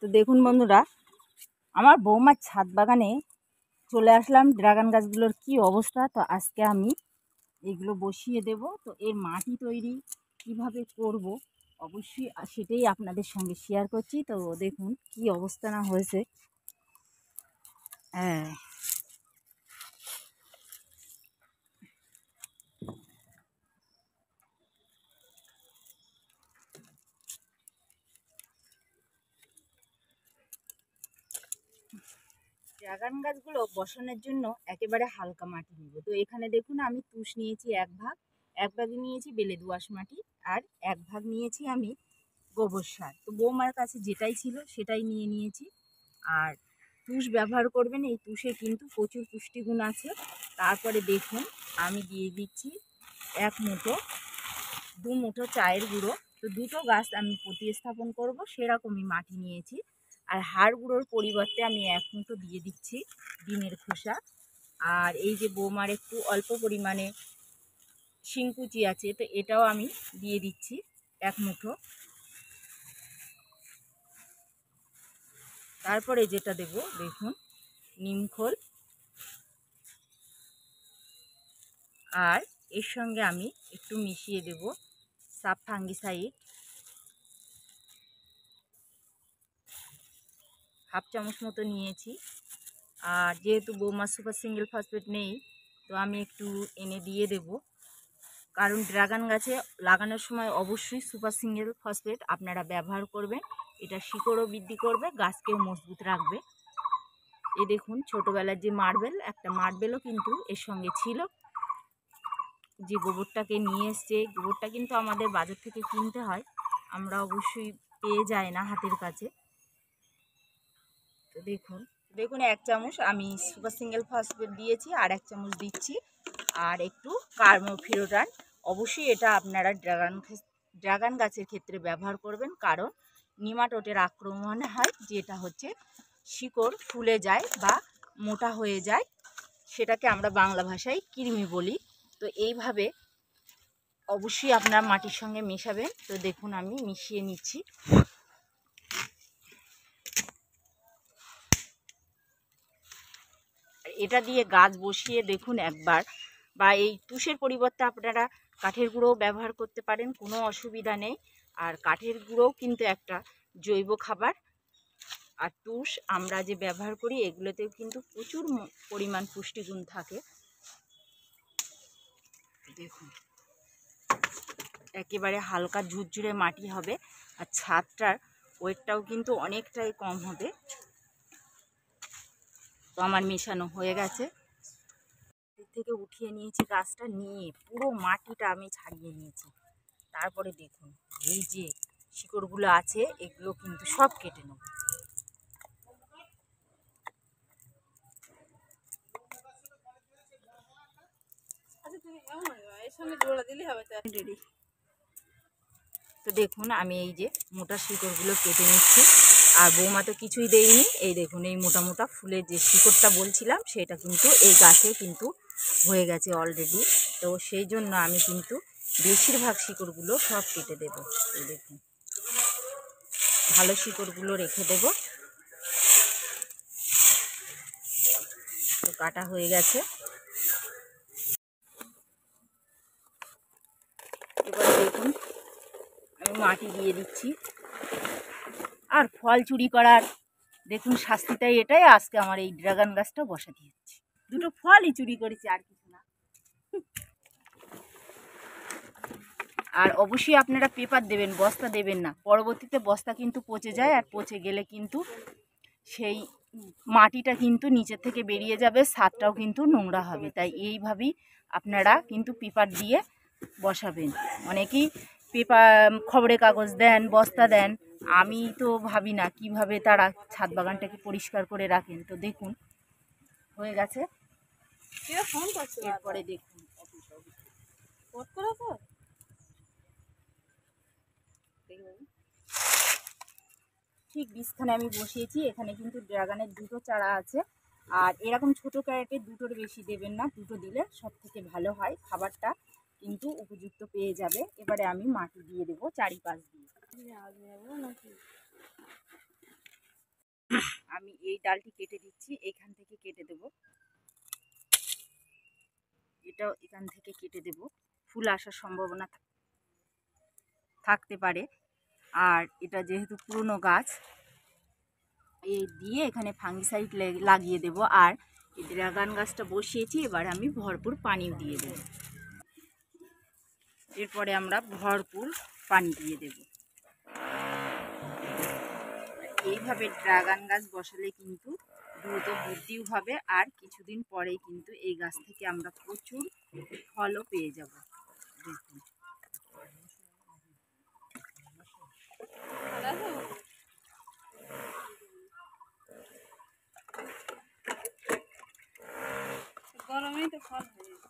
তো দেখুন বন্ধুরা, আমার বৌমার ছাদ বাগানে চলে আসলাম। ড্রাগন গাছগুলোর কি অবস্থা। তো আজকে আমি এগুলো বসিয়ে দেব। তো এর মাটি তৈরি কিভাবে করব অবশ্যই সেটাই আপনাদের সঙ্গে শেয়ার করছি। তো দেখুন কি অবস্থা না হয়েছে। হ্যাঁ, ড্রাগন গাছগুলো বসানোর জন্য একেবারে হালকা মাটি নেব। তো এখানে দেখুন আমি তুষ নিয়েছি এক ভাগে নিয়েছি বেলে দোআঁশ মাটি, আর এক ভাগ নিয়েছি আমি গোবর সার। তো বৌমার কাছে যেটাই ছিল সেটাই নিয়ে নিয়েছি। আর তুষ ব্যবহার করবেন, এই তুষে কিন্তু প্রচুর পুষ্টিগুণ আছে। তারপরে দেখুন আমি দিয়ে দিচ্ছি দু মুঠো চায়ের গুঁড়ো। তো দুটো গাছ আমি প্রতিস্থাপন করব সেরকমই মাটি নিয়েছি। আর হাড় গুঁড়োর পরিবর্তে আমি 1 মুঠো দিয়ে দিচ্ছি ডিমের খোসা। আর এই যে বৌমার একটু অল্প পরিমাণে শিংকুচি আছে, তো এটাও আমি দিয়ে দিচ্ছি 1 মুঠো। তারপরে যেটা দেব দেখুন নিমখোল, আর এর সঙ্গে আমি একটু মিশিয়ে দেব সাব ফাঙ্গিসাইড 1/2 চামচ মতো নিয়েছি। আর যেহেতু বৌমার সুপার সিঙ্গেল ফসফেট নেই, তো আমি একটু এনে দিয়ে দেব। কারণ ড্রাগন গাছে লাগানোর সময় অবশ্যই সুপার সিঙ্গেল ফসফেট আপনারা ব্যবহার করবেন। এটা শিকড়ও বৃদ্ধি করবে, গাছকেও মজবুত রাখবে। এ দেখুন ছোটোবেলার যে একটা মার্বেলও কিন্তু এর সঙ্গে ছিল। যে গোবরটাকে নিয়ে এসছে, গোবরটা কিন্তু আমাদের বাজার থেকে কিনতে হয়, আমরা অবশ্যই পেয়ে যাই না হাতের কাছে। তো দেখুন 1 চামচ আমি সুপার সিঙ্গেল ফসফেট দিয়েছি, আর 1 চামচ দিচ্ছি আর একটু কার্বোফিউরান। অবশ্যই এটা আপনারা ড্রাগন গাছের ক্ষেত্রে ব্যবহার করবেন, কারণ নিমাটোডের আক্রমণ হয়, যেটা হচ্ছে শিকড় ফুলে যায় বা মোটা হয়ে যায়, সেটাকে আমরা বাংলা ভাষায় কৃমি বলি। তো এইভাবে অবশ্যই আপনারা মাটির সঙ্গে মেশাবেন। তো দেখুন আমি মিশিয়ে নিচ্ছি। এটা দিয়ে গাছ বসিয়ে দেখুন একবার, বা এই তুষের পরিবর্তে আপনারা কাঠের গুঁড়োও ব্যবহার করতে পারেন, কোনো অসুবিধা নেই। আর কাঠের গুঁড়োও কিন্তু একটা জৈব খাবার। আর তুষ আমরা যে ব্যবহার করি এগুলোতেও কিন্তু প্রচুর পরিমাণ পুষ্টিগুণ থাকে। দেখুন একেবারে হালকা ঝুরঝুরে মাটি হবে, আর ছাদটার ওয়েটটাও কিন্তু অনেকটাই কম হবে। তো আমার মেশানো হয়ে গেছে। এর থেকে উঠিয়ে নিয়েছি গাছটা, নিয়ে পুরো মাটিটা আমি ছাড়িয়ে নিয়েছি। তারপরে দেখুন এই যে শিকড়গুলো আছে এগুলো কিন্তু সব কেটে নেব। তো দেখুন আমি এই যে মোটা শিকড়গুলো কেটে নিচ্ছি। আর বৌমা তো কিছুই দেয়নি, এই দেখুন এই মোটা মোটা ফুলের যে শিকড়টা বলছিলাম সেটা কিন্তু এই গাছে কিন্তু হয়ে গেছে অলরেডি। তো সেই জন্য আমি কিন্তু বেশিরভাগ শিকড়গুলো সব কেটে দেব। এই দেখুন ভালো শিকড়গুলো রেখে দেব। তো কাটা হয়ে গেছে। এবারে দেখুন আমি মাটি দিয়ে দিচ্ছি। আর ফল চুরি করার দেখুন শাস্তিটাই এটাই, আজকে আমার এই ড্রাগন গাছটা বসাতে হচ্ছে। দুটো ফলই চুরি করেছি, আর কিছু না। আর অবশ্যই আপনারা পেপার দেবেন, বস্তা দেবেন না। পরবর্তীতে বস্তা কিন্তু পচে যায়, আর পচে গেলে কিন্তু সেই মাটিটা কিন্তু নিচের থেকে বেরিয়ে যাবে, ছাদটাও কিন্তু নোংরা হবে। তাই এইভাবেই আপনারা কিন্তু পেপার দিয়ে বসাবেন। অনেকেই খবরের কাগজ দেন, বস্তা দেন, আমি তো ভাবি না কিভাবে তারা ছাদ বাগানটাকে পরিষ্কার করে রাখেন। তো দেখুন হয়ে গেছে। এরপরে দেখুন ঠিক বীজখানে আমি বসিয়েছি। এখানে কিন্তু ড্রাগনের 2টো চারা আছে। আর এরকম ছোটো ক্যারেটে 2টোর বেশি দেবেন না, 2টো দিলে সব থেকে ভালো হয়, খাবারটা কিন্তু উপযুক্ত পেয়ে যাবে। এবারে আমি মাটি দিয়ে দেবো চারিপাশ দিয়ে। এই ডালটি কেটে দিচ্ছি, এইখান থেকে কেটে দেব, এটাও এখান থেকে কেটে দেব, ফুল আসার সম্ভাবনা থাকতে পারে। আর এটা যেহেতু পুরনো গাছ, এই দিয়ে এখানে ফাঙ্গিসাইড লাগিয়ে দেব। আর এই ড্রাগন গাছটা বসিয়েছি, এবার আমি ভরপুর পানিও দিয়ে দেব। এরপরে আমরা ভরপুর পানি দিয়ে দেব। এইভাবে ড্রাগন গাছ বসালে কিন্তু দ্রুত বৃদ্ধিও হবে, আর কিছুদিন পরেই কিন্তু এই গাছ থেকে আমরা প্রচুর ফলও পেয়ে যাব। দেখুন, গরমেই তো ফল হয়।